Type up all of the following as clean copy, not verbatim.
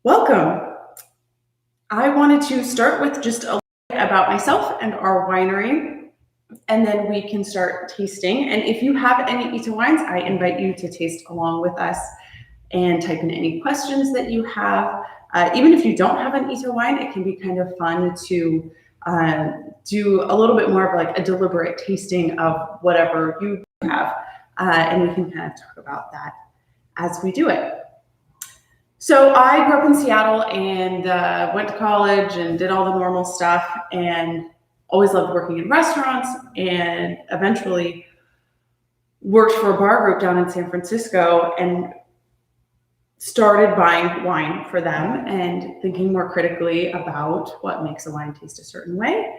Welcome. I wanted to start with just a little bit about myself and our winery, and then we can start tasting. And if you have any Ita wines, I invite you to taste along with us and type in any questions that you have. Even if you don't have an Ita wine, it can be kind of fun to do a little bit more of like a deliberate tasting of whatever you have. And we can kind of talk about that as we do it. So I grew up in Seattle and went to college and did all the normal stuff and always loved working in restaurants and eventually worked for a bar group down in San Francisco and started buying wine for them and thinking more critically about what makes a wine taste a certain way.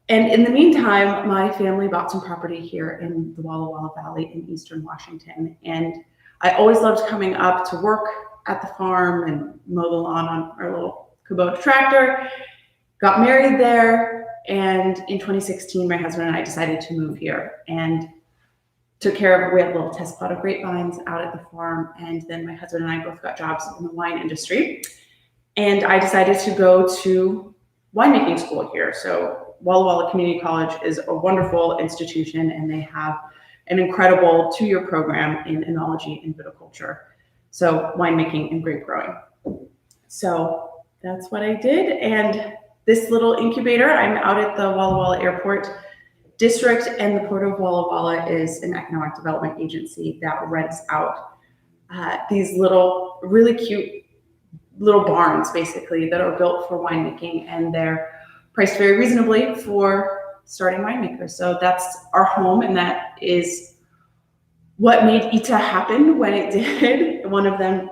And in the meantime, my family bought some property here in the Walla Walla Valley in Eastern Washington. And I always loved coming up to work at the farm and mow the lawn on our little Kubota tractor. Got married there. And in 2016, my husband and I decided to move here and took care of, we had a little test plot of grapevines out at the farm. And then my husband and I both got jobs in the wine industry. And I decided to go to winemaking school here. So Walla Walla Community College is a wonderful institution, and they have an incredible 2-year program in enology and viticulture. So winemaking and grape growing. So that's what I did. And this little incubator, I'm out at the Walla Walla Airport District, and the Port of Walla Walla is an economic development agency that rents out these little, really cute little barns, basically, that are built for winemaking, and they're priced very reasonably for starting winemakers. So that's our home, and that is what made Ita happen when it did. One of them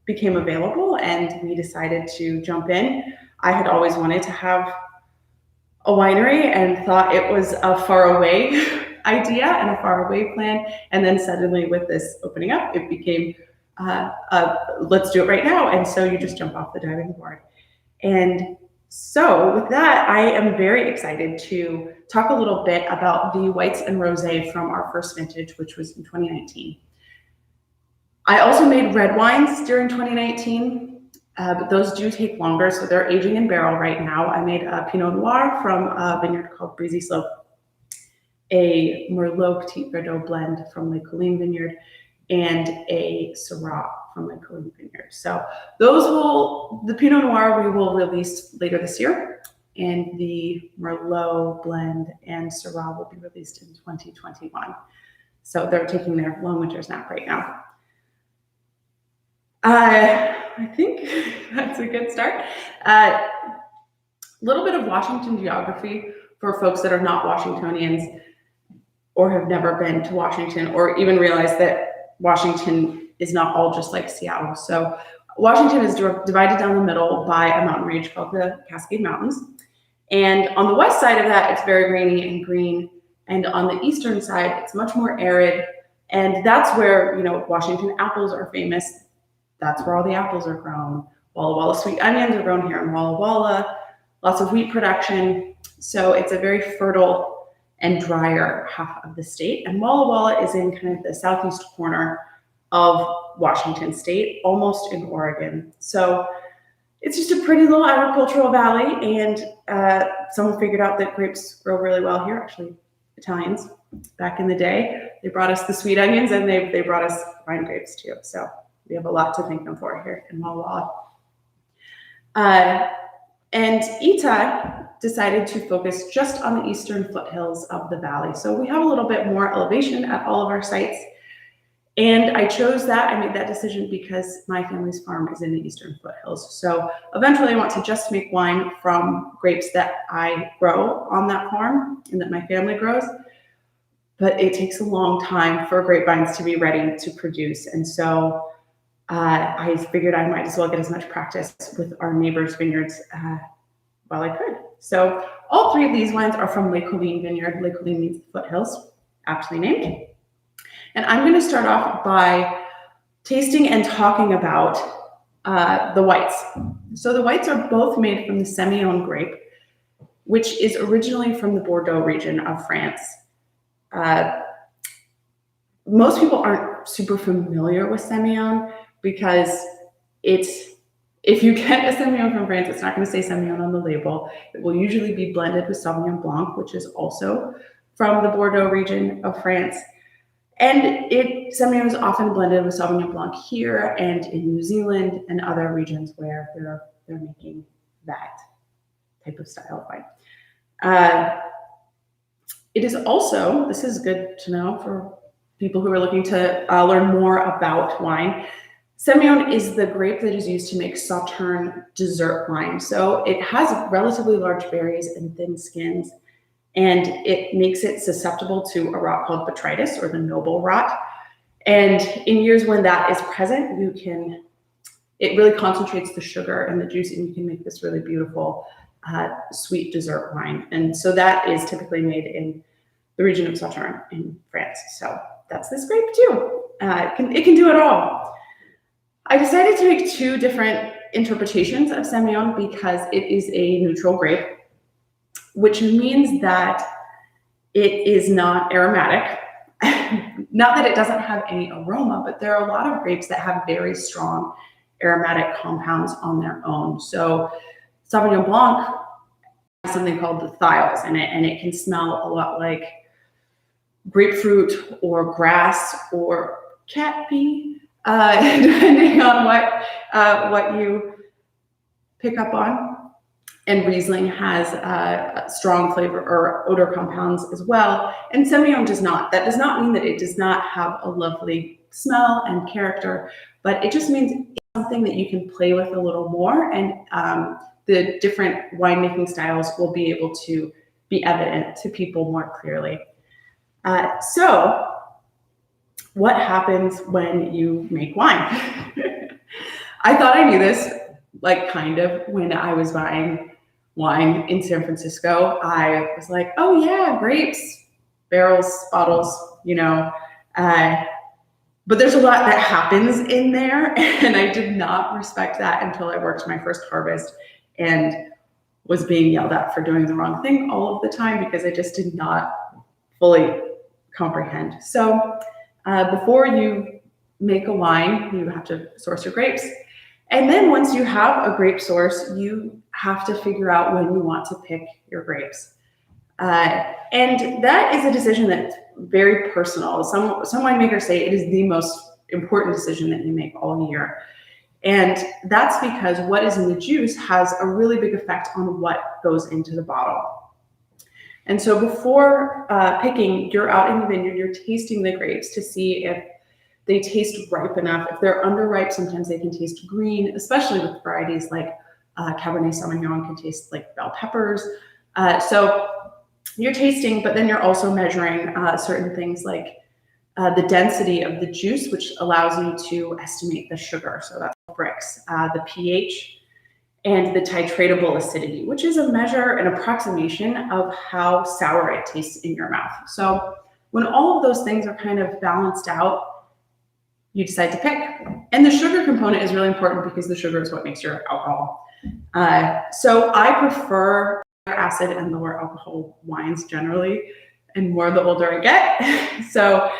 became available, and we decided to jump in. I had always wanted to have a winery and thought it was a faraway idea and a faraway plan. And then suddenly with this opening up, it became, let's do it right now. And so you just jump off the diving board. And so with that, I am very excited to talk a little bit about the whites and rosé from our first vintage, which was in 2019. I also made red wines during 2019. But those do take longer, so they're aging in barrel right now. I made a Pinot Noir from a vineyard called Breezy Slope, a Merlot Petit Verdot blend from Lake Colleen Vineyard, and a Syrah from Lake Colleen Vineyard. So the Pinot Noir we will release later this year, and the Merlot blend and Syrah will be released in 2021. So they're taking their long winter nap right now. I think that's a good start. A little bit of Washington geography for folks that are not Washingtonians or have never been to Washington, or even realize that Washington is not all just like Seattle. So Washington is divided down the middle by a mountain range called the Cascade Mountains. And on the west side of that, it's very rainy and green. And on the eastern side, it's much more arid. And that's where, Washington apples are famous. That's where all the apples are grown. Walla Walla sweet onions are grown here in Walla Walla. Lots of wheat production. So it's a very fertile and drier half of the state. And Walla Walla is in kind of the southeast corner of Washington state, almost in Oregon. So it's just a pretty little agricultural valley. And someone figured out that grapes grow really well here. Actually, Italians back in the day, they brought us the sweet onions, and they brought us vine grapes too. So we have a lot to thank them for here in Walla Walla. And Ita decided to focus just on the eastern foothills of the valley. So we have a little bit more elevation at all of our sites. And I chose that, I made that decision because my family's farm is in the eastern foothills. So eventually I want to just make wine from grapes that I grow on that farm and that my family grows. But it takes a long time for grapevines to be ready to produce. And so I figured I might as well get as much practice with our neighbors' vineyards while I could. So all 3 of these wines are from Lake Colleen Vineyard. Lake Colleen means foothills, aptly named. And I'm going to start off by tasting and talking about the whites. So the whites are both made from the Semillon grape, which is originally from the Bordeaux region of France. Most people aren't super familiar with Semillon because it's If you get a Semillon from France, it's not going to say Semillon on the label. It will usually be blended with Sauvignon Blanc, which is also from the Bordeaux region of France. And Semillon is often blended with Sauvignon Blanc here and in New Zealand and other regions where they're making that type of style of wine. It is also, this is good to know for people who are looking to learn more about wine. Semillon is the grape that is used to make Sauterne dessert wine. So it has relatively large berries and thin skins, and it makes it susceptible to a rot called botrytis, or the noble rot. And in years when that is present, it really concentrates the sugar and the juice, and you can make this really beautiful sweet dessert wine. And so that is typically made in the region of Sauterne in France. So that's this grape too. It can do it all. I decided to make two different interpretations of Semillon because it is a neutral grape, which means that it is not aromatic. Not that it doesn't have any aroma, but there are a lot of grapes that have very strong aromatic compounds on their own. So Sauvignon Blanc has something called the thiols in it, and it can smell a lot like grapefruit or grass or cat pee, depending on what you pick up on. And Riesling has strong flavor or odor compounds as well, and Semillon does not. That does not mean that it does not have a lovely smell and character, but it just means it's something that you can play with a little more, and the different winemaking styles will be able to be evident to people more clearly. So what happens when you make wine? I thought I knew this, kind of, when I was buying wine in San Francisco. I was like, oh yeah, grapes, barrels, bottles, but there's a lot that happens in there, and I did not respect that until I worked my first harvest and was being yelled at for doing the wrong thing all of the time because I just did not fully comprehend. So before you make a wine, you have to source your grapes. And then once you have a grape source, you have to figure out when you want to pick your grapes. And that is a decision that's very personal. Some winemakers say it is the most important decision that you make all year. And that's because what is in the juice has a really big effect on what goes into the bottle. And so before picking, you're out in the vineyard, you're tasting the grapes to see if they taste ripe enough. If they're underripe, sometimes they can taste green, especially with varieties like Cabernet Sauvignon can taste like bell peppers. So you're tasting, but then you're also measuring certain things like the density of the juice, which allows you to estimate the sugar. So that's Brix, the pH, and the titratable acidity, which is a measure, an approximation of how sour it tastes in your mouth. So when all of those things are kind of balanced out, you decide to pick. And the sugar component is really important because the sugar is what makes your alcohol. So I prefer acid and lower alcohol wines generally, and more the older I get. So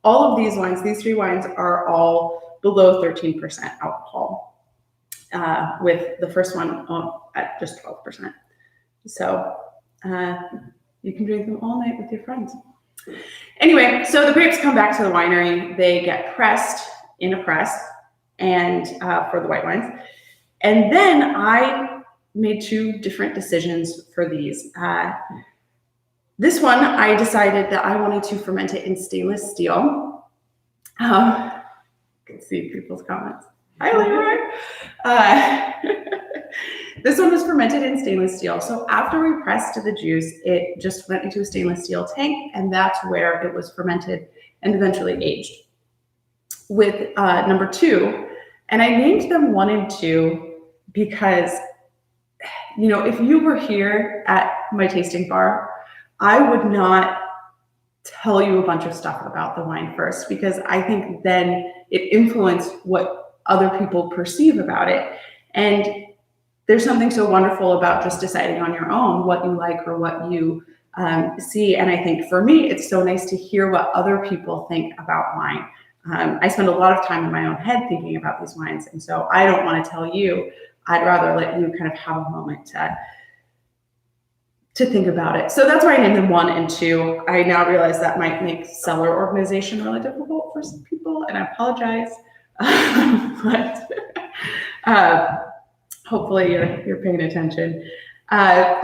all of these wines, these three wines, are all below 13% alcohol, with the first one at just 12%. So you can drink them all night with your friends. Anyway, so the grapes come back to the winery. They get pressed in a press, and for the white wines. And then I made two different decisions for these. This one, I decided that I wanted to ferment it in stainless steel. You can see people's comments. Hi, Leroy. This one was fermented in stainless steel. So after we pressed the juice, it just went into a stainless steel tank, and that's where it was fermented and eventually aged. With number two, and I named them 1 and 2 because, if you were here at my tasting bar, I would not tell you a bunch of stuff about the wine first, because I think then it influenced what other people perceive about it. And there's something so wonderful about just deciding on your own what you like or what you see. And I think for me, it's so nice to hear what other people think about wine. I spend a lot of time in my own head thinking about these wines. And so I don't want to tell you. I'd rather let you kind of have a moment to think about it. So that's why I named them 1 and 2. I now realize that might make cellar organization really difficult for some people, and I apologize. But hopefully you're paying attention.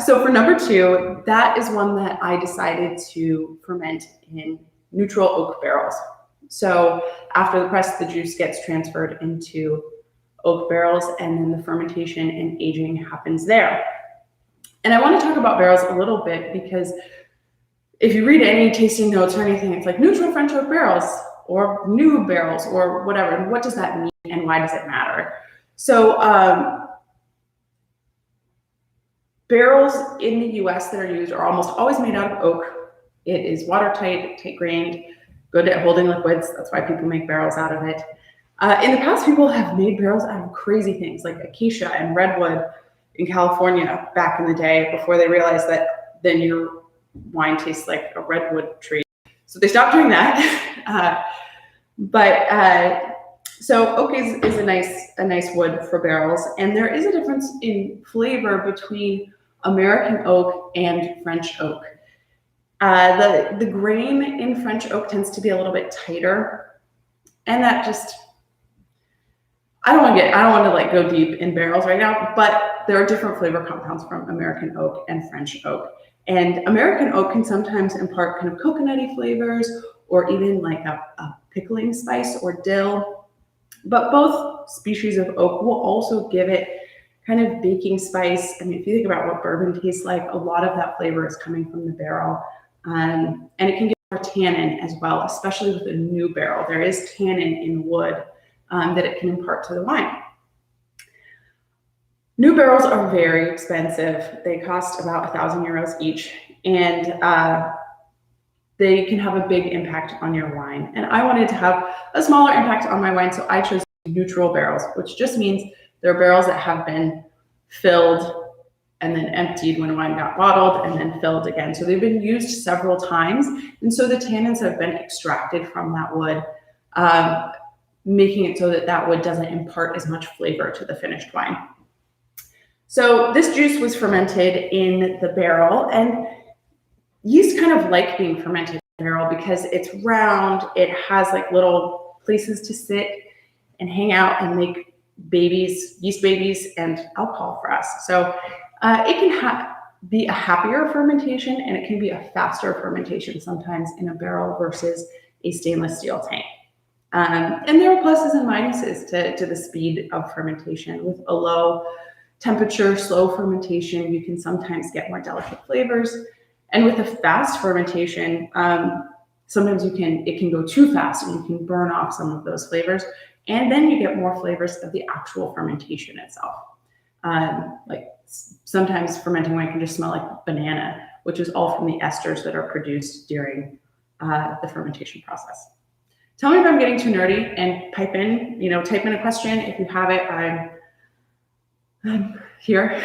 So for number 2, that is one that I decided to ferment in neutral oak barrels. So after the press, the juice gets transferred into oak barrels, and then the fermentation and aging happens there. And I want to talk about barrels a little bit because if you read any tasting notes or anything, it's like neutral French oak barrels or new barrels or whatever. And what does that mean and why does it matter? So barrels in the US that are used are almost always made out of oak. It is watertight, tight-grained, good at holding liquids. That's why people make barrels out of it. In the past, people have made barrels out of crazy things like acacia and redwood in California back in the day before they realized that then your wine tastes like a redwood tree. So they stopped doing that. So oak is a nice wood for barrels. And there is a difference in flavor between American oak and French oak. The grain in French oak tends to be a little bit tighter. And that just, I don't want to like go deep in barrels right now, but there are different flavor compounds from American oak and French oak. And American oak can sometimes impart kind of coconutty flavors or even like a pickling spice or dill. But both species of oak will also give it kind of baking spice. I mean, if you think about what bourbon tastes like, a lot of that flavor is coming from the barrel. And it can give more tannin as well, especially with a new barrel. There is tannin in wood that it can impart to the wine. New barrels are very expensive. They cost about €1,000 each, and they can have a big impact on your wine. And I wanted to have a smaller impact on my wine, so I chose neutral barrels, which just means they're barrels that have been filled and then emptied when wine got bottled and then filled again. So they've been used several times, and so the tannins have been extracted from that wood, making it so that wood doesn't impart as much flavor to the finished wine. So this juice was fermented in the barrel, and yeast kind of like being fermented in the barrel because it's round, it has like little places to sit and hang out and make babies, yeast babies, and alcohol for us. So it can be a happier fermentation, and it can be a faster fermentation sometimes in a barrel versus a stainless steel tank. And there are pluses and minuses to the speed of fermentation. With a low temperature, slow fermentation, you can sometimes get more delicate flavors. And with a fast fermentation, sometimes it can go too fast and you can burn off some of those flavors. And then you get more flavors of the actual fermentation itself. Like sometimes fermenting wine can just smell like banana, which is all from the esters that are produced during the fermentation process. Tell me if I'm getting too nerdy and type in a question. If you have it, I'm here.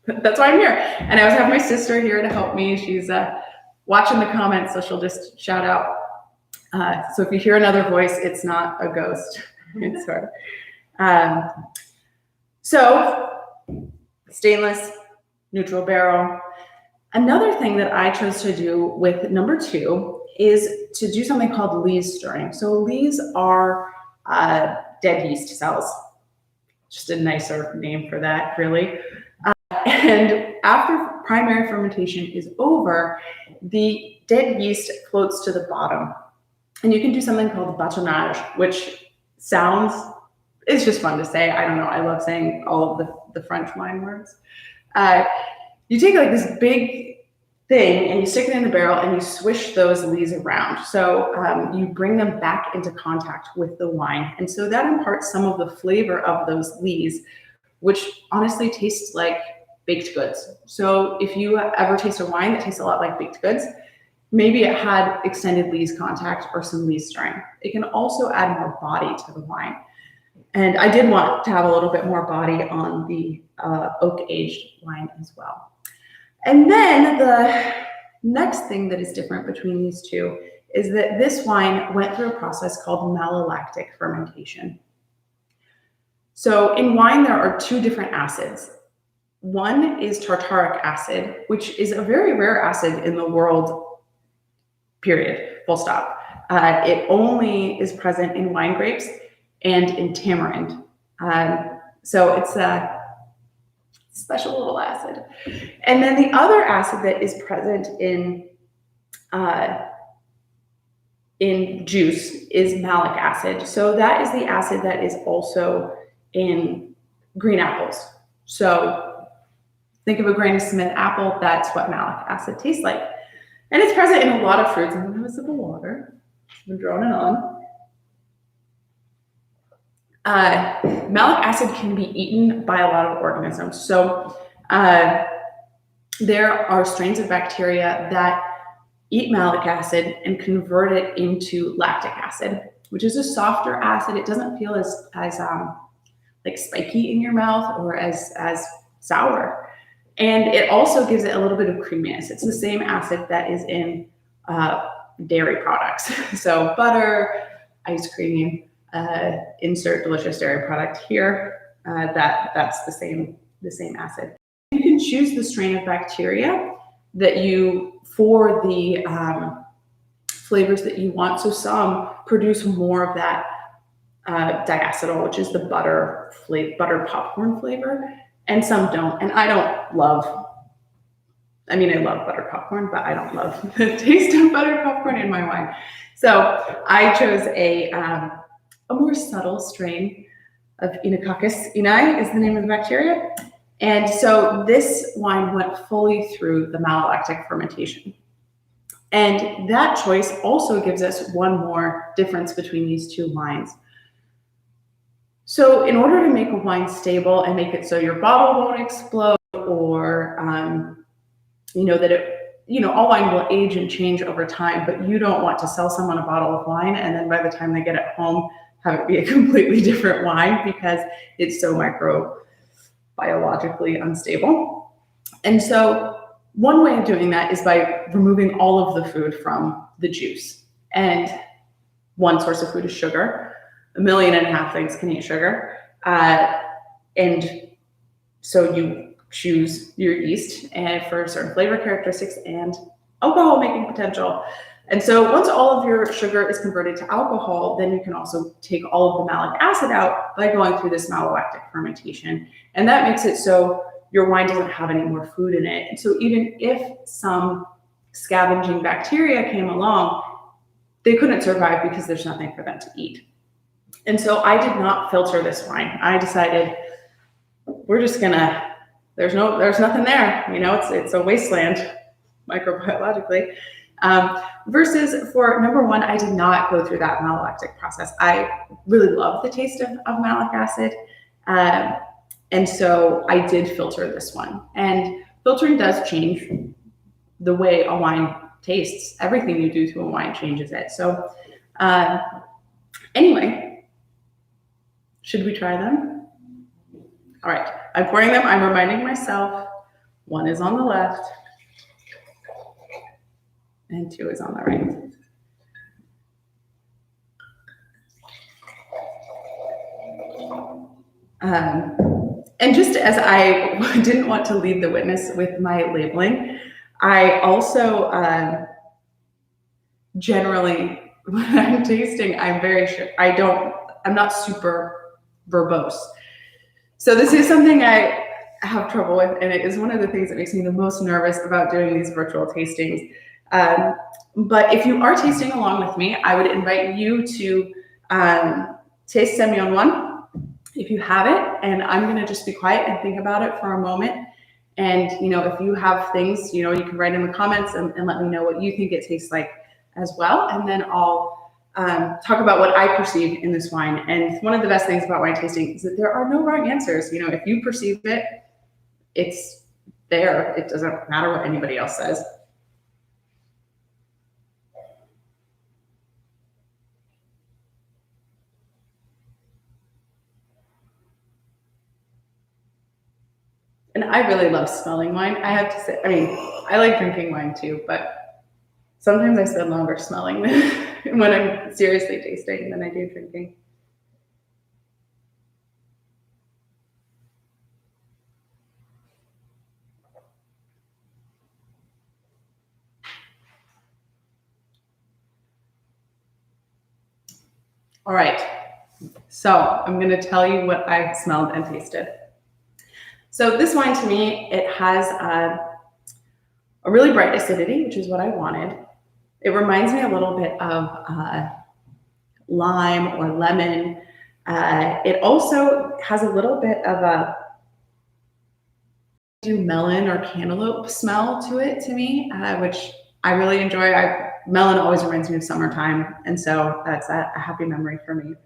That's why I'm here. And I always have my sister here to help me. She's watching the comments, so she'll just shout out. So if you hear another voice, it's not a ghost. It's her. So stainless, neutral barrel. Another thing that I chose to do with number 2 is to do something called lees stirring. So lees are dead yeast cells. Just a nicer name for that, really. And after primary fermentation is over, the dead yeast floats to the bottom. And you can do something called bâtonnage, which it's just fun to say. I don't know. I love saying all of the French wine words. You take like this big thing and you stick it in the barrel and you swish those lees around. So you bring them back into contact with the wine. And so that imparts some of the flavor of those lees, which honestly tastes like baked goods. So if you ever taste a wine that tastes a lot like baked goods, maybe it had extended lees contact or some lees stirring. It can also add more body to the wine. And I did want to have a little bit more body on the oak-aged wine as well. And then the next thing that is different between these two is that this wine went through a process called malolactic fermentation. So in wine, there are two different acids. One is tartaric acid, which is a very rare acid in the world, period, full stop. It only is present in wine grapes and in tamarind. So it's a special little acid. And then the other acid that is present in juice is malic acid. So that is the acid that is also in green apples. So think of a Granny Smith apple, that's what malic acid tastes like. And it's present in a lot of fruits. I'm gonna have a sip of water. I've been drawing it on. Malic acid can be eaten by a lot of organisms. So there are strains of bacteria that eat malic acid and convert it into lactic acid, which is a softer acid. It doesn't feel as like spiky in your mouth or as sour. And it also gives it a little bit of creaminess. It's the same acid that is in dairy products. So butter, ice cream, insert delicious dairy product here. That's the same acid. You can choose the strain of bacteria that you, for the flavors that you want. So some produce more of that diacetyl, which is the butter popcorn flavor, and some don't. And I love butter popcorn, but I don't love the taste of butter popcorn in my wine. So I chose a more subtle strain of Inococcus inai is the name of the bacteria. And so this wine went fully through the malolactic fermentation. And that choice also gives us one more difference between these two wines. So in order to make a wine stable and make it so your bottle won't explode, or that all wine will age and change over time, but you don't want to sell someone a bottle of wine and then by the time they get it home have it be a completely different wine because it's so microbiologically unstable. And so one way of doing that is by removing all of the food from the juice. And one source of food is sugar. 1.5 million things can eat sugar. And so you choose your yeast and for certain flavor characteristics and alcohol making potential. And so once all of your sugar is converted to alcohol, then you can also take all of the malic acid out by going through this malolactic fermentation. And that makes it so your wine doesn't have any more food in it. And so even if some scavenging bacteria came along, they couldn't survive because there's nothing for them to eat. And so I did not filter this wine. I decided we're just gonna, there's nothing there. It's a wasteland microbiologically. Versus for number one, I did not go through that malolactic process. I really love the taste of malic acid. And so I did filter this one. And filtering does change the way a wine tastes. Everything you do to a wine changes it. So anyway, should we try them? All right, I'm pouring them. I'm reminding myself, one is on the left and two is on the right. And just as I didn't want to lead the witness with my labeling, I also generally, when I'm tasting, I'm very sure I'm not super verbose. So this is something I have trouble with, and it is one of the things that makes me the most nervous about doing these virtual tastings. But if you are tasting along with me, I would invite you to taste Semillon 1 if you have it, and I'm going to just be quiet and think about it for a moment. And if you have things, you can write in the comments and let me know what you think it tastes like as well, and then I'll talk about what I perceive in this wine. And one of the best things about wine tasting is that there are no wrong answers. If you perceive it, it's there. It doesn't matter what anybody else says. And I really love smelling wine. I have to say, I like drinking wine too, but Sometimes I spend longer smelling when I'm seriously tasting than I do drinking. All right, so I'm going to tell you what I smelled and tasted. So this wine, to me, it has a really bright acidity, which is what I wanted. It reminds me a little bit of lime or lemon. It also has a little bit of a melon or cantaloupe smell to it, to me, which I really enjoy. Melon always reminds me of summertime, and so that's a happy memory for me.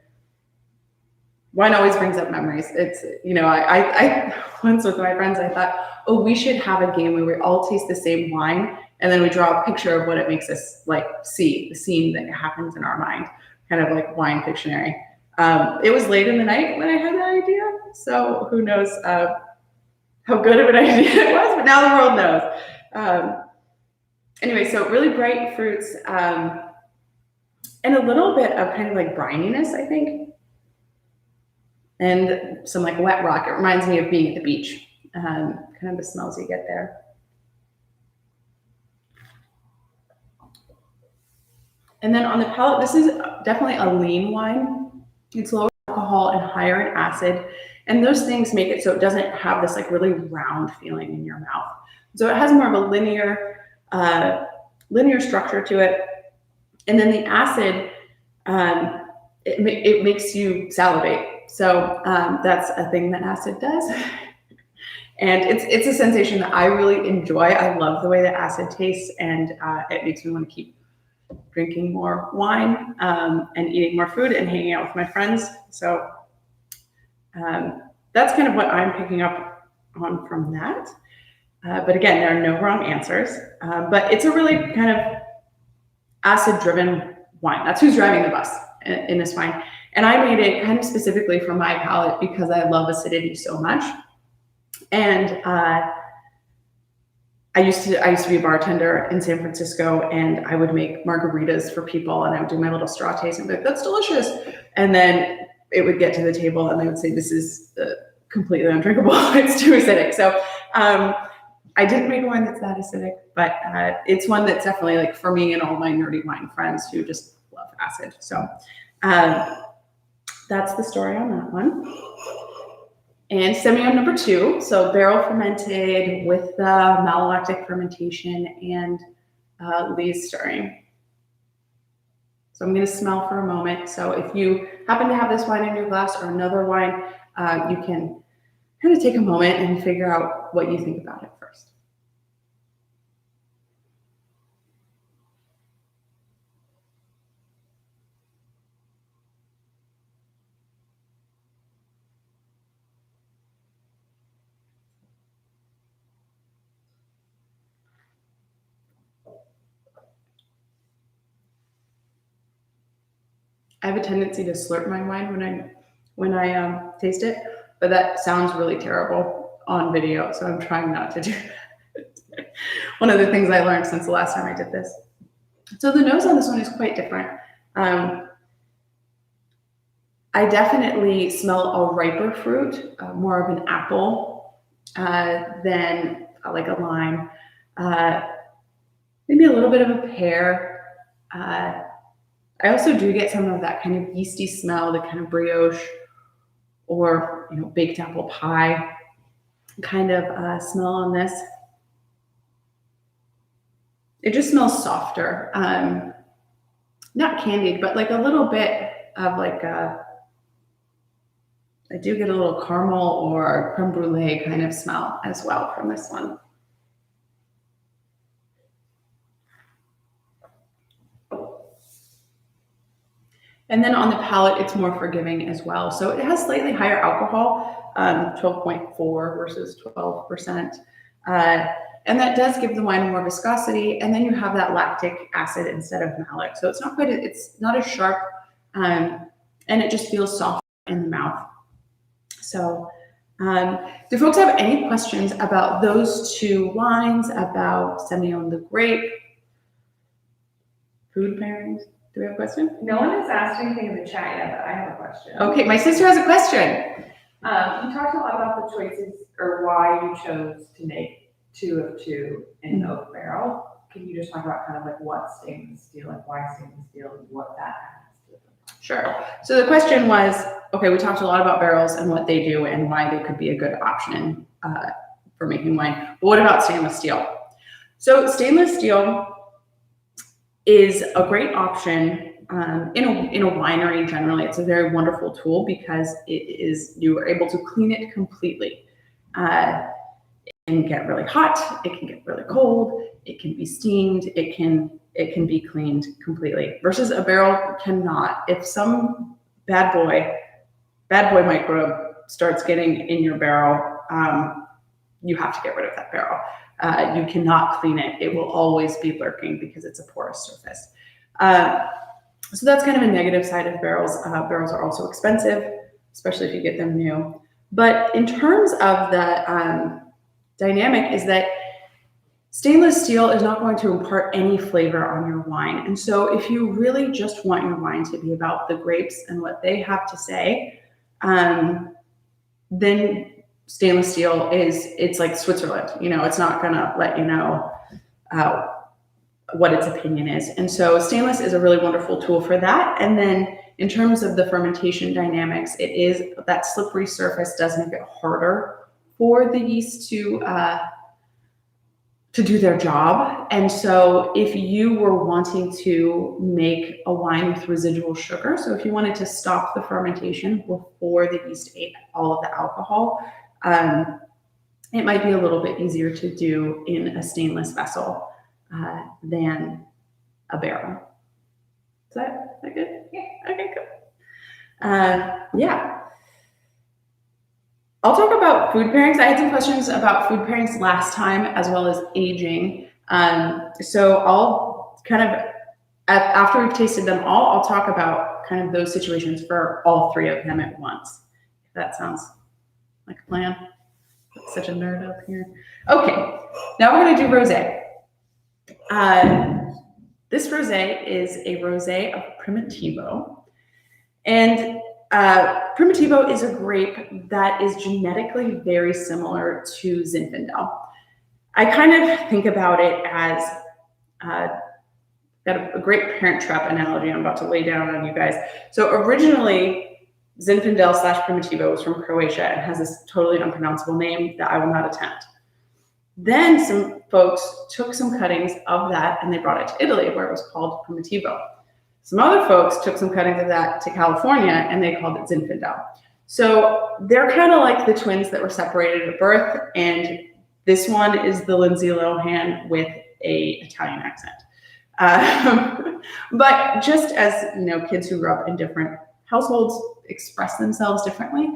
Wine always brings up memories. It's, I once with my friends, I thought, oh, we should have a game where we all taste the same wine, and then we draw a picture of what it makes us like see, the scene that happens in our mind, kind of like wine Pictionary. It was late in the night when I had that idea, so who knows how good of an idea it was, but now the world knows. Anyway, so really bright fruits, and a little bit of kind of like brininess, I think. And some like wet rock. It reminds me of being at the beach, kind of the smells you get there. And then on the palate, this is definitely a lean wine. It's lower alcohol and higher in acid. And those things make it so it doesn't have this like really round feeling in your mouth. So it has more of a linear structure to it. And then the acid, it makes you salivate. So that's a thing that acid does. And it's a sensation that I really enjoy. I love the way that acid tastes, and it makes me want to keep drinking more wine and eating more food and hanging out with my friends. So that's kind of what I'm picking up on from that. But again, there are no wrong answers. But it's a really kind of acid-driven wine. That's who's driving the bus in this wine. And I made it kind of specifically for my palate because I love acidity so much. And I used to be a bartender in San Francisco, and I would make margaritas for people, and I would do my little straw taste and be like, that's delicious. And then it would get to the table and they would say, this is completely undrinkable. It's too acidic. So I didn't make a wine that's that acidic, but it's one that's definitely like for me and all my nerdy wine friends who just love acid. So that's the story on that one. And Semillon number 2, so barrel fermented with the malolactic fermentation and lees stirring. So I'm going to smell for a moment. So if you happen to have this wine in your glass or another wine, you can kind of take a moment and figure out what you think about it first. I have a tendency to slurp my wine when I taste it, but that sounds really terrible on video, so I'm trying not to do that. One of the things I learned since the last time I did this. So the nose on this one is quite different. I definitely smell a riper fruit, more of an apple than like a lime. Maybe a little bit of a pear. I also do get some of that kind of yeasty smell, the kind of brioche or baked apple pie kind of smell on this. It just smells softer, not candied, but like a little bit of like I do get a little caramel or creme brulee kind of smell as well from this one. And then on the palate, it's more forgiving as well. So it has slightly higher alcohol, 12.4 versus 12%. And that does give the wine more viscosity. And then you have that lactic acid instead of malic. So it's not as sharp, and it just feels soft in the mouth. So do folks have any questions about those two wines, about Semillon the grape? Food pairings. Do we have a question? No one has asked anything in the chat yet, but I have a question. Okay, my sister has a question. You talked a lot about the choices or why you chose to make 2 of 2 in oak barrel. Can you just talk about kind of like what stainless steel, like why stainless steel, and what that has to do? Sure. So the question was, okay, we talked a lot about barrels and what they do and why they could be a good option for making wine. But what about stainless steel? So stainless steel is a great option in a winery. Generally, it's a very wonderful tool because you are able to clean it completely. It can get really hot, it can get really cold, it can be steamed, it can be cleaned completely. Versus a barrel cannot. If some bad boy microbe starts getting in your barrel, you have to get rid of that barrel. You cannot clean it. It will always be lurking because it's a porous surface. So that's kind of a negative side of barrels. Barrels are also expensive, especially if you get them new. But in terms of the dynamic is that stainless steel is not going to impart any flavor on your wine. And so if you really just want your wine to be about the grapes and what they have to say, then stainless steel it's like Switzerland. It's not going to let you know what its opinion is. And so stainless is a really wonderful tool for that. And then in terms of the fermentation dynamics, it is that slippery surface does make it harder for the yeast to do their job. And so if you were wanting to make a wine with residual sugar, so if you wanted to stop the fermentation before the yeast ate all of the alcohol, it might be a little bit easier to do in a stainless vessel than a barrel. Is that good? Yeah. Okay, good. Yeah. I'll talk about food pairings. I had some questions about food pairings last time, as well as aging. So I'll kind of, after we've tasted them all, I'll talk about kind of those situations for all 3 of them at once. If that sounds like a plan. Such a nerd up here. Okay, now we're going to do rosé. This rosé is a rosé of Primitivo. And Primitivo is a grape that is genetically very similar to Zinfandel. I kind of think about it as got a great Parent Trap analogy I'm about to lay down on you guys. So originally, Zinfandel / Primitivo was from Croatia and has this totally unpronounceable name that I will not attempt. Then some folks took some cuttings of that and they brought it to Italy, where it was called Primitivo. Some other folks took some cuttings of that to California and they called it Zinfandel. So they're kind of like the twins that were separated at birth, and this one is the Lindsay Lohan with an Italian accent. But just as kids who grew up in different households express themselves differently,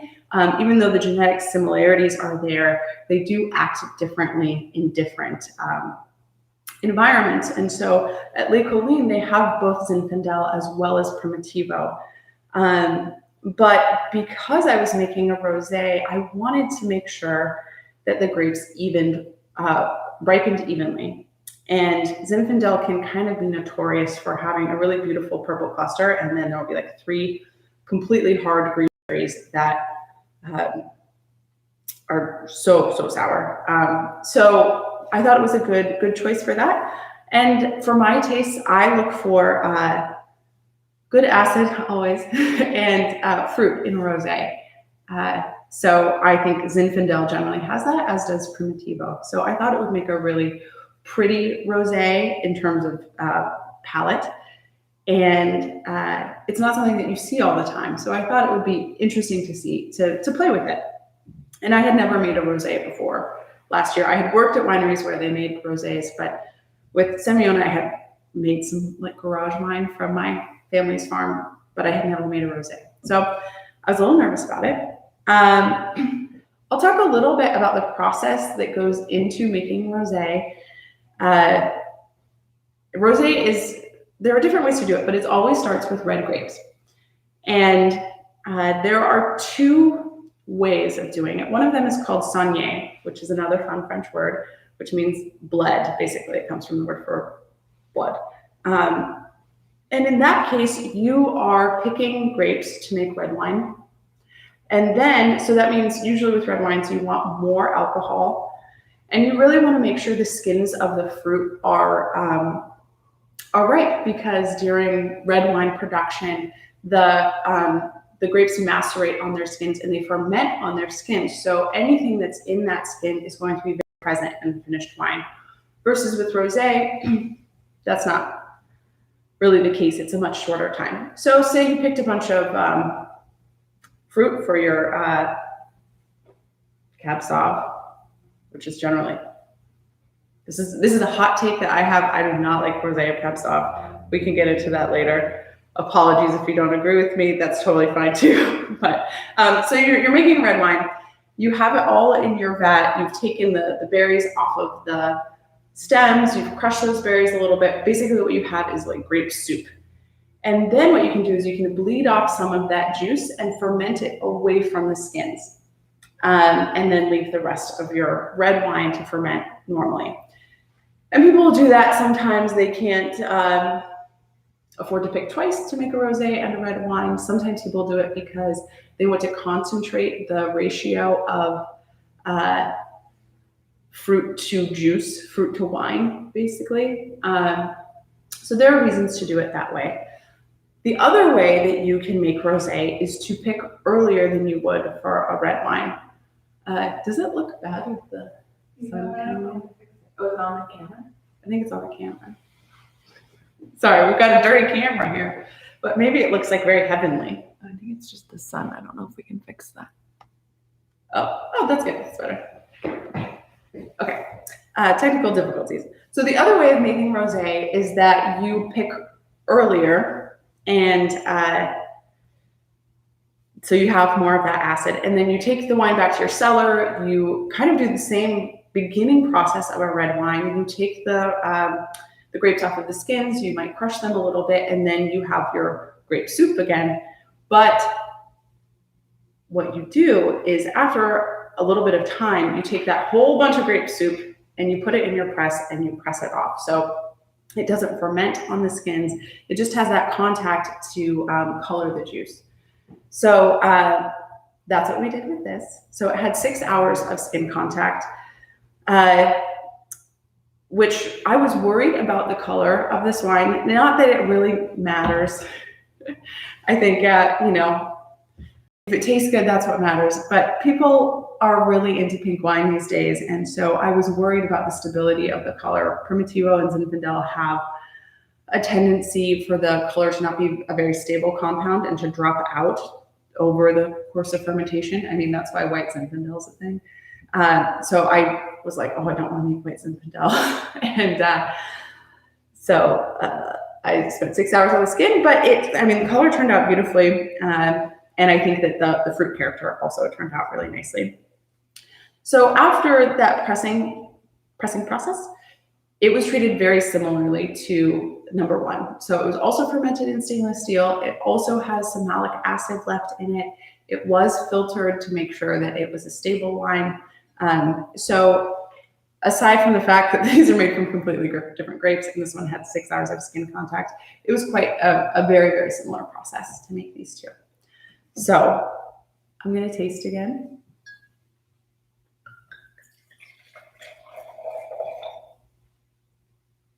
even though the genetic similarities are there, they do act differently in different environments. And so at Les Collines, they have both Zinfandel as well as Primitivo. But because I was making a rosé, I wanted to make sure that the grapes ripened evenly. And Zinfandel can kind of be notorious for having a really beautiful purple cluster, and then there'll be like 3 completely hard green berries that are so sour. So I thought it was a good choice for that. And for my taste, I look for good acid always and fruit in rosé. So I think Zinfandel generally has that, as does Primitivo. So I thought it would make a really pretty rosé in terms of palette. And it's not something that you see all the time. So I thought it would be interesting to see, to play with it. And I had never made a rosé before last year. I had worked at wineries where they made rosés, but with Semyon, I had made some like garage wine from my family's farm, but I had never made a rosé. So I was a little nervous about it. I'll talk a little bit about the process that goes into making rosé. There are different ways to do it, but it always starts with red grapes. And there are 2 ways of doing it. One of them is called saigner, which is another fun French word, which means bled. Basically, it comes from the word for blood. And in that case, you are picking grapes to make red wine. And then, so that means usually with red wines, you want more alcohol. And you really want to make sure the skins of the fruit are ripe, because during red wine production, the grapes macerate on their skins and they ferment on their skins. So anything that's in that skin is going to be very present in the finished wine. Versus with rosé, that's not really the case. It's a much shorter time. So say you picked a bunch of fruit for your Cab Sauv, which is generally, this is a hot take that I have. I do not like rosé of Cab Sauv. We can get into that later. Apologies if you don't agree with me. That's totally fine too. But so you're making red wine. You have it all in your vat. You've taken the berries off of the stems. You've crushed those berries a little bit. Basically, what you have is like grape soup. And then what you can do is you can bleed off some of that juice and ferment it away from the skins. And then leave the rest of your red wine to ferment normally. And people will do that. Sometimes they can't afford to pick twice to make a rosé and a red wine. Sometimes people do it because they want to concentrate the ratio of fruit to juice, fruit to wine, basically. So there are reasons to do it that way. The other way that you can make rosé is to pick earlier than you would for a red wine. Does it look bad with the sun coming in? Oh, it's on the camera? I think it's on the camera. Sorry, we've got a dirty camera here, but maybe it looks like very heavenly. I think it's just the sun. I don't know if we can fix that. Oh, that's good. That's better. Okay, technical difficulties. So the other way of making rosé is that you pick earlier, and so you have more of that acid, and then you take the wine back to your cellar. You kind of do the same beginning process of a red wine. You take the grapes off of the skins, you might crush them a little bit, and then you have your grape soup again. But what you do is after a little bit of time, you take that whole bunch of grape soup and you put it in your press and you press it off. So it doesn't ferment on the skins. It just has that contact to color the juice. So that's what we did with this. So it had 6 hours of skin contact, which I was worried about the color of this wine. Not that it really matters. I think, if it tastes good, that's what matters. But people are really into pink wine these days. And so I was worried about the stability of the color. Primitivo and Zinfandel have a tendency for the color to not be a very stable compound and to drop out over the course of fermentation. I mean, that's why white Zinfandel is a thing. So I was like, oh, I don't want to make white Zinfandel. And so I spent 6 hours on the skin, but the color turned out beautifully. And I think that the fruit character also turned out really nicely. So after that pressing process, it was treated very similarly to number one. So it was also fermented in stainless steel. It also has some malic acid left in it. It was filtered to make sure that it was a stable wine. So aside from the fact that these are made from completely different grapes, and this one had 6 hours of skin contact, it was quite a very, very similar process to make these two. So I'm going to taste again.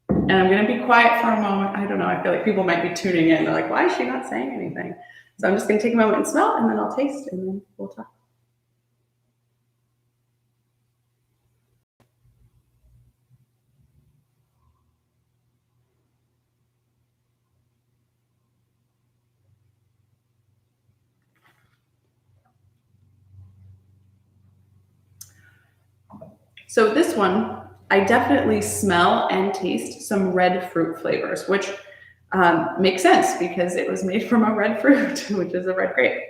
And I'm going to be quiet for a moment. I don't know. I feel like people might be tuning in. They're like, why is she not saying anything? So I'm just going to take a moment and smell, and then I'll taste, and then we'll talk. So this one, I definitely smell and taste some red fruit flavors, which makes sense because it was made from a red fruit, which is a red grape.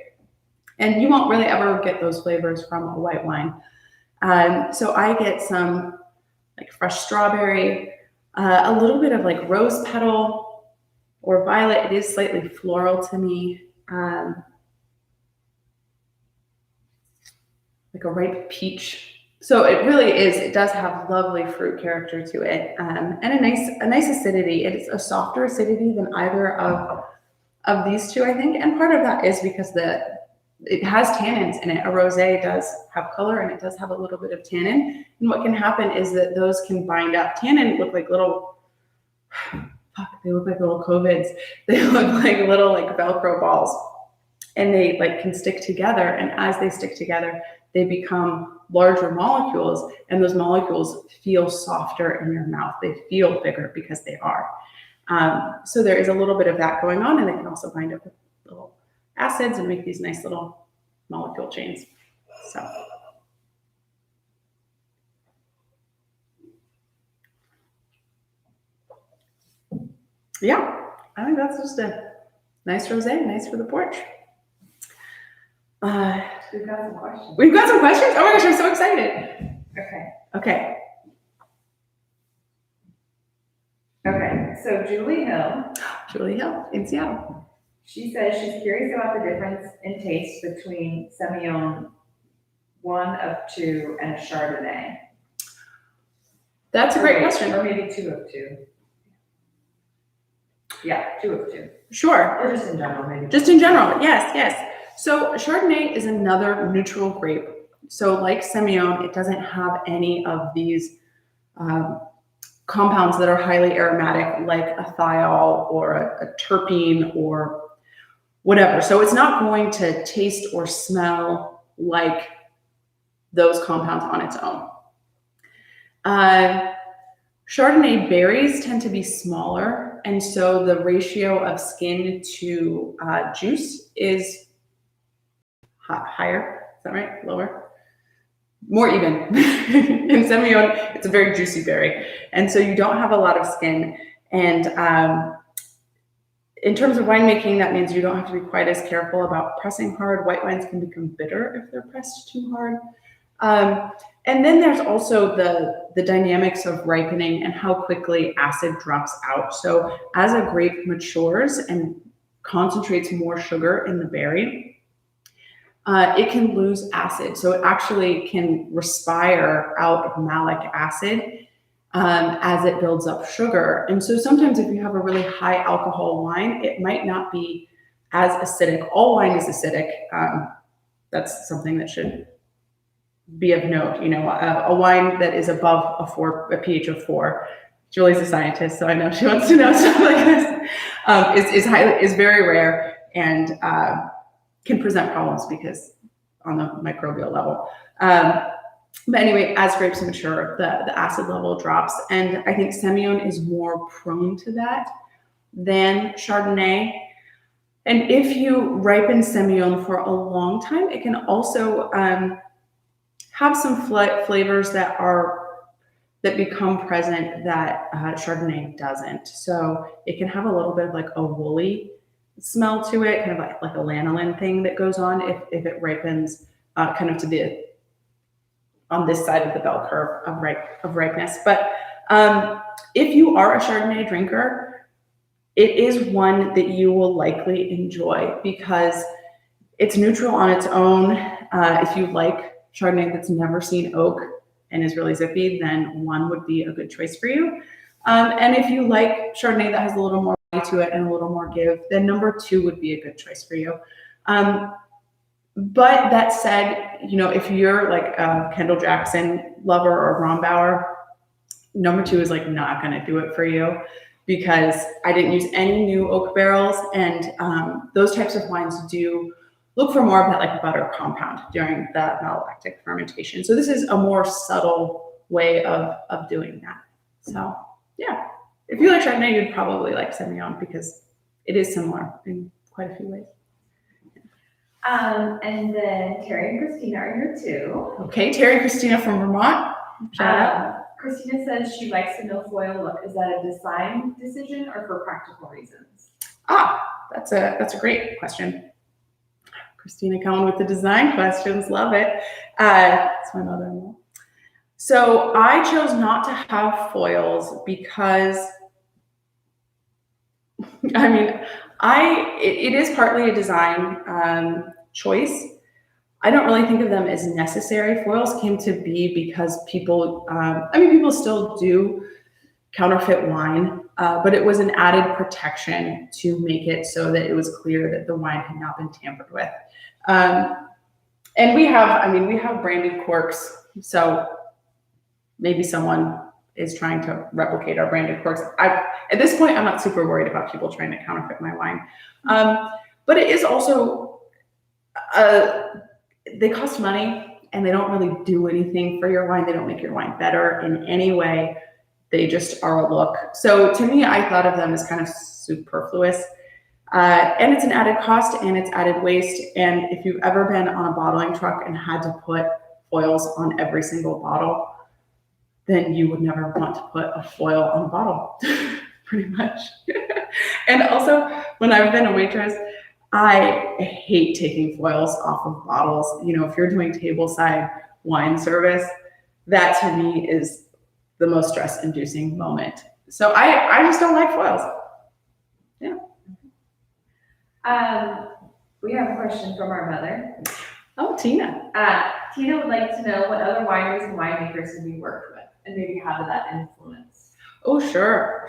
And you won't really ever get those flavors from a white wine. So I get some like fresh strawberry, a little bit of like rose petal or violet. It is slightly floral to me. Like a ripe peach So it really is. It does have lovely fruit character to it, and a nice acidity. It's a softer acidity than either of these two, I think. And part of that is because it has tannins in it. A rosé does have color, and it does have a little bit of tannin. And what can happen is that those can bind up. Tannin look like little, they look like little COVIDs. They look like little like Velcro balls, and they like can stick together. And as they stick together, they become larger molecules, and those molecules feel softer in your mouth. They feel bigger because they are. So there is a little bit of that going on, and they can also bind up with little acids and make these nice little molecule chains. So. Yeah, I think that's just a nice rosé, nice for the porch. We've got some questions. We've got some questions? Oh my gosh, I'm so excited. Okay. So Julie Hill in Seattle. She says she's curious about the difference in taste between Semillon 1 of 2 and a Chardonnay. That's a great question. Or maybe 2 of 2. Yeah, 2 of 2. Sure. Or just in general, maybe. Just in general, yes. So Chardonnay is another neutral grape. So like Semillon, it doesn't have any of these compounds that are highly aromatic, like a thiol or a terpene or whatever. So it's not going to taste or smell like those compounds on its own. Chardonnay berries tend to be smaller, and so the ratio of skin to juice is higher. Is that right? Lower? More even. In Semillon, it's a very juicy berry, and so you don't have a lot of skin. And in terms of winemaking, that means you don't have to be quite as careful about pressing hard. White wines can become bitter if they're pressed too hard. And then there's also the dynamics of ripening and how quickly acid drops out. So as a grape matures and concentrates more sugar in the berry, it can lose acid. So it actually can respire out malic acid as it builds up sugar. And so sometimes if you have a really high alcohol wine, it might not be as acidic. All wine is acidic. That's something that should be of note. A wine that is above a pH of 4. Julie's a scientist, so I know she wants to know stuff like this. Is very rare and can present problems because on the microbial level. But anyway, as grapes mature, the acid level drops, and I think Semillon is more prone to that than Chardonnay. And if you ripen Semillon for a long time, it can also have some flavors that become present that Chardonnay doesn't. So it can have a little bit of like a woolly smell to it, kind of like a lanolin thing that goes on if it ripens kind of to on this side of the bell curve of ripeness. But if you are a Chardonnay drinker, it is one that you will likely enjoy because it's neutral on its own. If you like Chardonnay that's never seen oak and is really zippy, then 1 would be a good choice for you. And if you like Chardonnay that has a little more body to it and a little more give, then number 2 would be a good choice for you. But that said, if you're like a Kendall Jackson lover or Rombauer, number 2 is like not going to do it for you because I didn't use any new oak barrels, and those types of wines do look for more of that like butter compound during the malolactic fermentation. So this is a more subtle way of doing that. So yeah, if you like Chardonnay, you'd probably like Semillon because it is similar in quite a few ways. And then Terry and Christina are here too. Okay, Terry and Christina from Vermont. Shout out. Christina says she likes the milfoil look. Is that a design decision or for practical reasons? That's a great question. Christina coming with the design questions. Love it. It's my mother-in-law. So I chose not to have foils because, it is partly a design choice, I don't really think of them as necessary. Foils came to be because people, people still do counterfeit wine, but it was an added protection to make it so that it was clear that the wine had not been tampered with. And we have branded corks. So maybe someone is trying to replicate our branded corks. At this point, I'm not super worried about people trying to counterfeit my wine. But it is also, they cost money and they don't really do anything for your wine. They don't make your wine better in any way. They just are a look. So to me, I thought of them as kind of superfluous. And it's an added cost and it's added waste. And if you've ever been on a bottling truck and had to put foils on every single bottle, then you would never want to put a foil on a bottle, pretty much. And also, when I've been a waitress, I hate taking foils off of bottles. If you're doing tableside wine service, that to me is the most stress-inducing moment. So I just don't like foils. Yeah. We have a question from our mother. Oh, Tina. Tina would like to know what other wineries and winemakers have you worked with, and maybe how did that influence? Oh, sure.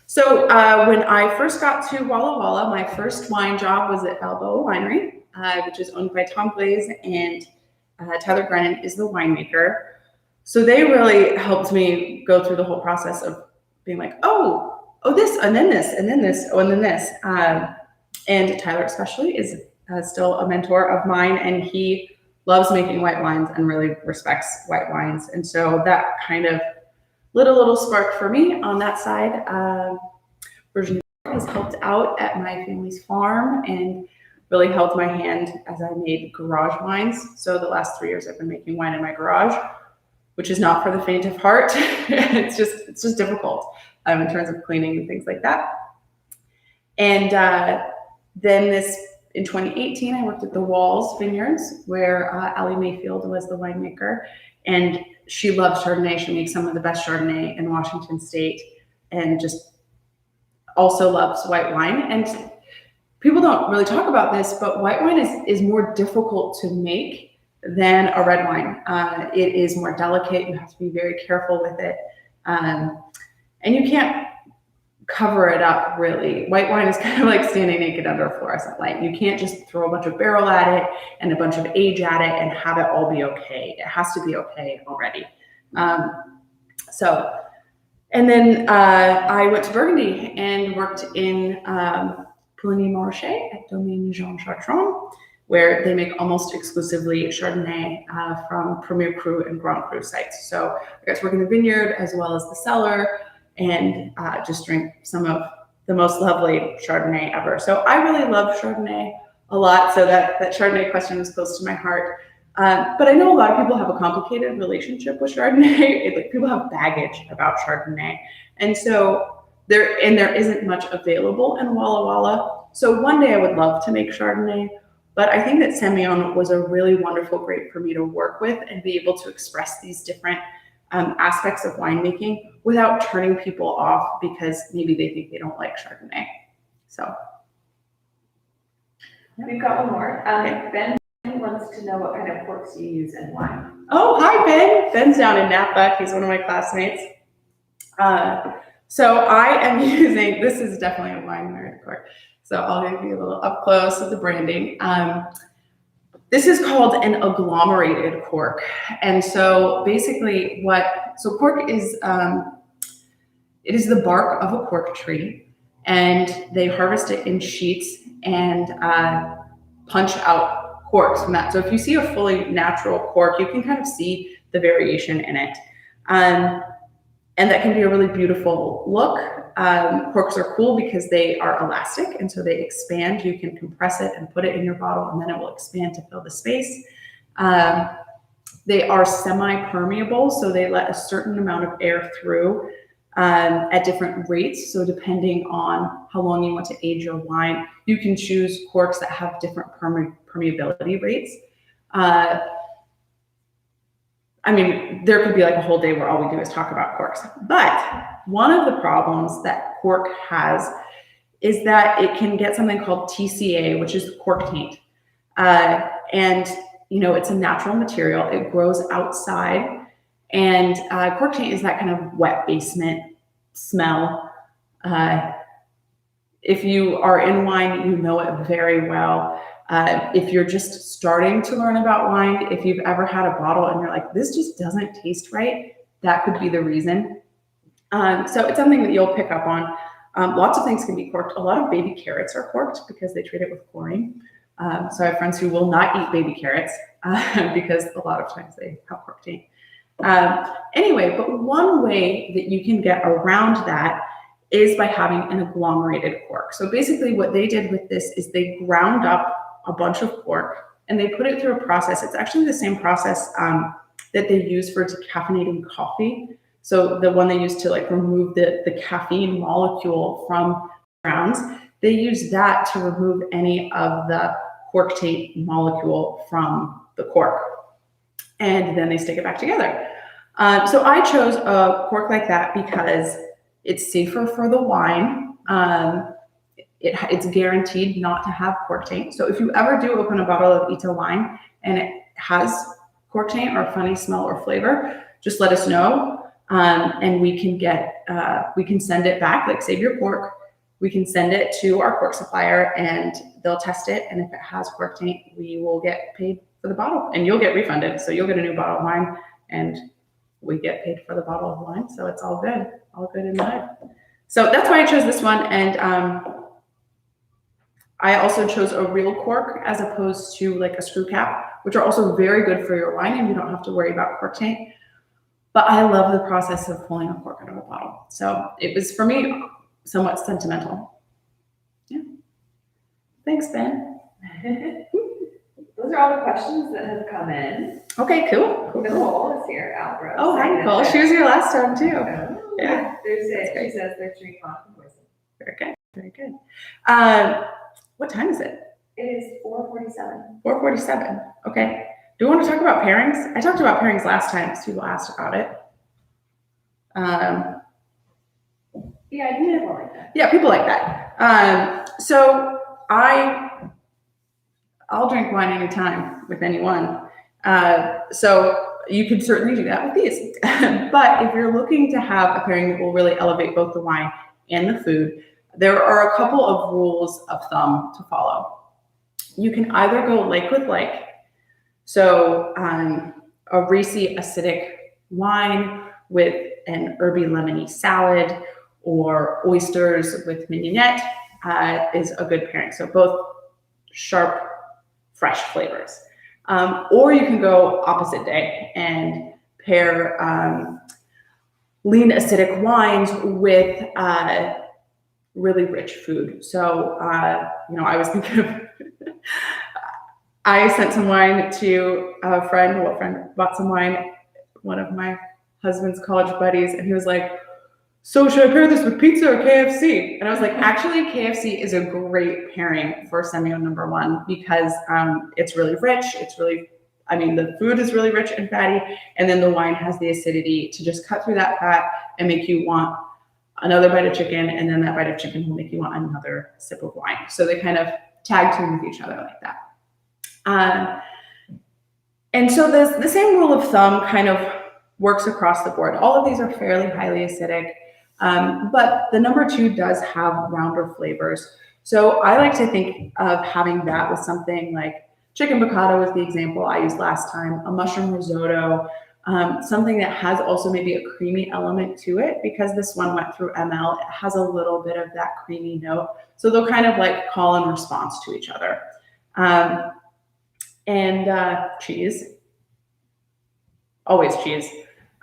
So when I first got to Walla Walla, my first wine job was at Albro Itämeri, which is owned by Tom Glaze, and Tyler Grennan is the winemaker. So they really helped me go through the whole process of being like, oh, this, and then this, and then this, and then this. And Tyler especially is still a mentor of mine, and he loves making white wines and really respects white wines. And so that kind of lit a little spark for me on that side. Virginia has helped out at my family's farm and really held my hand as I made garage wines. So the last 3 years I've been making wine in my garage, which is not for the faint of heart. It's just difficult in terms of cleaning and things like that. And then in 2018, I worked at the Walls Vineyards, where Allie Mayfield was the winemaker, and she loves Chardonnay. She makes some of the best Chardonnay in Washington State, and just also loves white wine. And people don't really talk about this, but white wine is more difficult to make than a red wine. It is more delicate. You have to be very careful with it. And you can't cover it up, really. White wine is kind of like standing naked under a fluorescent light. You can't just throw a bunch of barrel at it and a bunch of age at it and have it all be okay. It has to be okay already. And then I went to Burgundy and worked in Pouligny-Montrachet at Domaine Jean Chartrand, where they make almost exclusively Chardonnay from Premier Cru and Grand Cru sites. So I got to work in the vineyard as well as the cellar, and just drink some of the most lovely Chardonnay ever. So I really love Chardonnay a lot. So that Chardonnay question was close to my heart. But I know a lot of people have a complicated relationship with Chardonnay. Like, people have baggage about Chardonnay. And so there isn't much available in Walla Walla. So one day I would love to make Chardonnay, but I think that Semillon was a really wonderful grape for me to work with and be able to express these different aspects of winemaking without turning people off because maybe they think they don't like Chardonnay. So we've got one more. Ben wants to know what kind of corks you use in wine. Oh, hi, Ben. Ben's down in Napa. He's one of my classmates. So I am using, this is definitely a wine nerd cork. So I'll give you a little up close with the branding. This is called an agglomerated cork. And so basically cork is, it is the bark of a cork tree, and they harvest it in sheets and punch out corks from that. So if you see a fully natural cork, you can kind of see the variation in it. And that can be a really beautiful look. Corks are cool because they are elastic, and so they expand. You can compress it and put it in your bottle, and then it will expand to fill the space. They are semi-permeable, so they let a certain amount of air through at different rates. So depending on how long you want to age your wine, you can choose corks that have different permeability rates. There could be like a whole day where all we do is talk about corks. But one of the problems that cork has is that it can get something called TCA, which is cork taint. And it's a natural material. It grows outside, and cork taint is that kind of wet basement smell. If you are in wine, you know it very well. If you're just starting to learn about wine, if you've ever had a bottle and you're like, this just doesn't taste right, that could be the reason. So it's something that you'll pick up on. Lots of things can be corked. A lot of baby carrots are corked because they treat it with chlorine. So I have friends who will not eat baby carrots because a lot of times they have cork taint. Anyway, but one way that you can get around that is by having an agglomerated cork. So basically what they did with this is they ground up a bunch of cork and they put it through a process. It's actually the same process that they use for decaffeinating coffee. So the one they use to like remove the caffeine molecule from grounds, they use that to remove any of the cork taint molecule from the cork. And then they stick it back together. So I chose a cork like that because it's safer for the wine. It's guaranteed not to have cork taint. So if you ever do open a bottle of Ita wine and it has cork taint or funny smell or flavor, just let us know. And we can send it back, like save your cork. We can send it to our cork supplier and they'll test it. And if it has cork taint, we will get paid for the bottle and you'll get refunded. So you'll get a new bottle of wine and we get paid for the bottle of wine. So it's all good in life. So that's why I chose this one. And I also chose a real cork as opposed to like a screw cap, which are also very good for your wine and you don't have to worry about cork taint. But I love the process of pulling a cork out of a bottle. So it was, for me, somewhat sentimental. Yeah. Thanks, Ben. Those are all the questions that have come in. Okay, cool. Nicole is here, Albro. Oh, hi, Nicole. She was here last time, too. Oh, Yeah. She says they're drinking coffee poison. Very good. Very good. What time is it? It is 4:47. 4:47. Okay. Do we want to talk about pairings? I talked about pairings last time because people asked about it. Yeah, I do like that. Yeah, people like that. So I'll drink wine anytime with anyone. So you could certainly do that with these. But if you're looking to have a pairing that will really elevate both the wine and the food, there are a couple of rules of thumb to follow. You can either go like with like. So a racy acidic wine with an herby lemony salad or oysters with mignonette is a good pairing. So both sharp, fresh flavors. Or you can go opposite day and pair lean acidic wines with really rich food. So, I was thinking of, I sent some wine to a friend. What friend bought some wine? One of my husband's college buddies. And he was like, so should I pair this with pizza or KFC? And I was like, actually, KFC is a great pairing for Semillon number one because it's really rich. The food is really rich and fatty. And then the wine has the acidity to just cut through that fat and make you want another bite of chicken. And then that bite of chicken will make you want another sip of wine. So they kind of tag team with each other like that. And so the same rule of thumb kind of works across the board. All of these are fairly highly acidic, but the number two does have rounder flavors. So I like to think of having that with something like chicken piccata was the example I used last time, a mushroom risotto, something that has also maybe a creamy element to it because this one went through ML. It has a little bit of that creamy note. So they'll kind of like call in response to each other. And cheese, always cheese.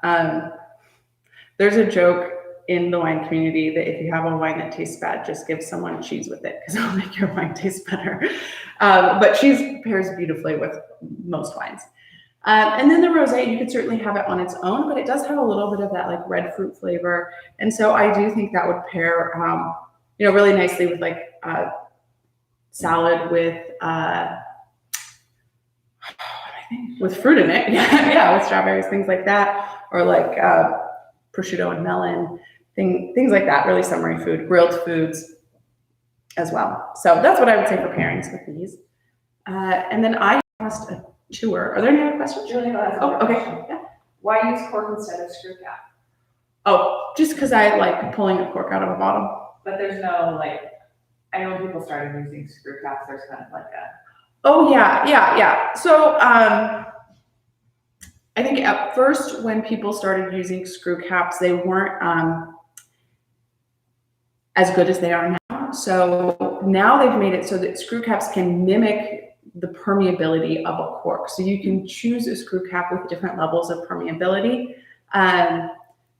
There's a joke in the wine community that if you have a wine that tastes bad, just give someone cheese with it because it'll make your wine taste better. But cheese pairs beautifully with most wines. And then the rosé, you could certainly have it on its own, but it does have a little bit of that like red fruit flavor. And so I do think that would pair, really nicely with like salad with fruit in it. Yeah, with strawberries, things like that, or like prosciutto and melon, things like that. Really summery food, grilled foods as well. So that's what I would say for pairings with these. And then I asked tour. Are there any other questions? Julie has Oh, another okay. question. Yeah. Why use cork instead of screw cap? Oh, just because I like pulling a cork out of a bottle. But there's no like, I know when people started using screw caps, there's kind of like a. Oh yeah. So I think at first when people started using screw caps, they weren't as good as they are now. So now they've made it so that screw caps can mimic the permeability of a cork. So you can choose a screw cap with different levels of permeability. I'm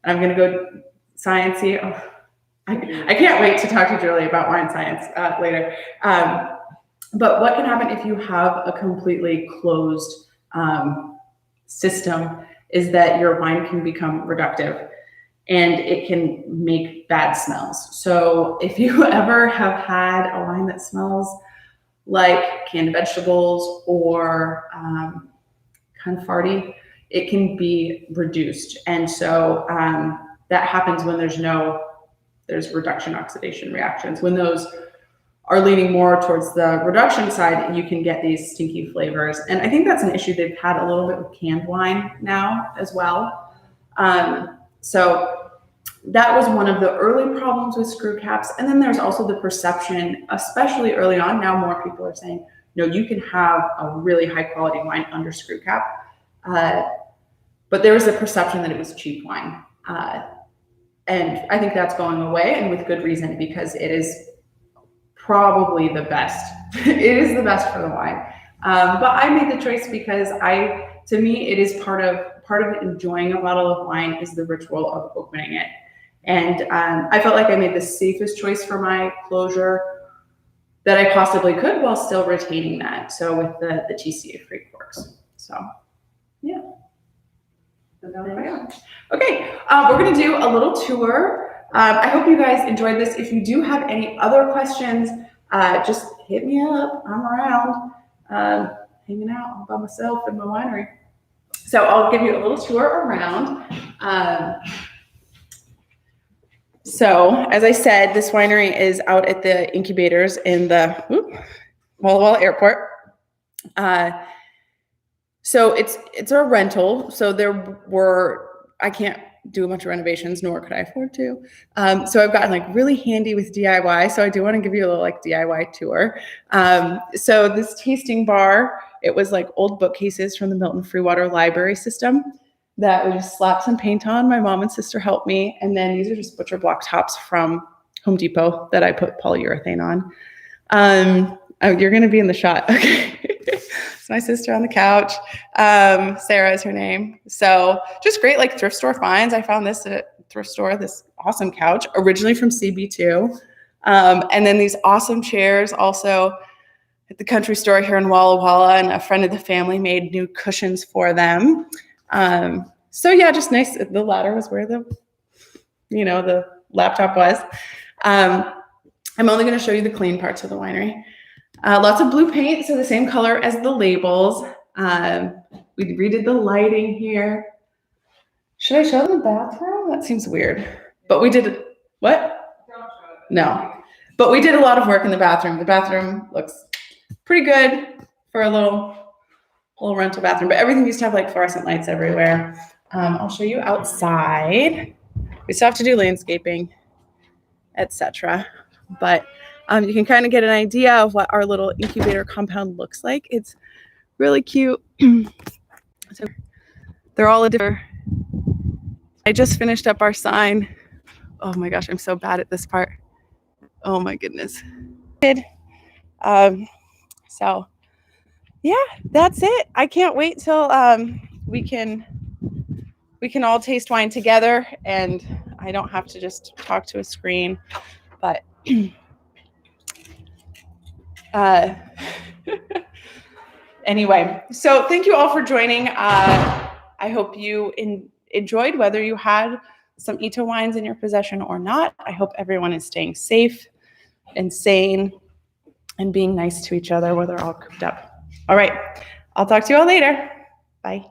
going to go sciencey. Oh, I can't wait to talk to Julie about wine science later. But what can happen if you have a completely closed system is that your wine can become reductive and it can make bad smells. So if you ever have had a wine that smells like canned vegetables or kind of farty, it can be reduced. And so that happens when there's reduction oxidation reactions. When those are leaning more towards the reduction side, you can get these stinky flavors. And I think that's an issue they've had a little bit with canned wine now as well. So that was one of the early problems with screw caps. And then there's also the perception, especially early on, now more people are saying, no, you can have a really high quality wine under screw cap. But there was a perception that it was cheap wine. And I think that's going away, and with good reason, because it is probably the best. It is the best for the wine. But I made the choice because to me, it is part of enjoying a bottle of wine is the ritual of opening it. And I felt like I made the safest choice for my closure that I possibly could while still retaining that. So with the TCA-free corks. So, yeah. Okay, we're going to do a little tour. I hope you guys enjoyed this. If you do have any other questions, just hit me up. I'm around, hanging out all by myself in my winery. So I'll give you a little tour around. So as I said, this winery is out at the incubators in the Walla Walla Airport. So it's a rental. So I can't do a bunch of renovations, nor could I afford to. So I've gotten like really handy with DIY. So I do want to give you a little like DIY tour. So this tasting bar, it was like old bookcases from the Milton Freewater Library System that we just slapped some paint on. My mom and sister helped me. And then these are just butcher block tops from Home Depot that I put polyurethane on. You're going to be in the shot. Okay. It's my sister on the couch. Sarah is her name. So just great, like thrift store finds. I found this at a thrift store, this awesome couch, originally from CB2. And then these awesome chairs also at the country store here in Walla Walla, and a friend of the family made new cushions for them. So yeah, just nice. The ladder was where the laptop was. I'm only going to show you the clean parts of the winery. Lots of blue paint, so the same color as the labels. We redid the lighting here. Should I show them the bathroom? That seems weird. But we did, what? No. But we did a lot of work in the bathroom. The bathroom looks pretty good for a little rental bathroom, but everything used to have like fluorescent lights everywhere. I'll show you outside. We still have to do landscaping, etc. But you can kind of get an idea of what our little incubator compound looks like. It's really cute. So they're all a different. I just finished up our sign. Oh my gosh, I'm so bad at this part. Oh my goodness. So yeah, that's it. I can't wait till we can all taste wine together, and I don't have to just talk to a screen. But anyway, so thank you all for joining. I hope you enjoyed, whether you had some Ito wines in your possession or not. I hope everyone is staying safe and sane and being nice to each other while they're all cooped up. All right, I'll talk to you all later. Bye.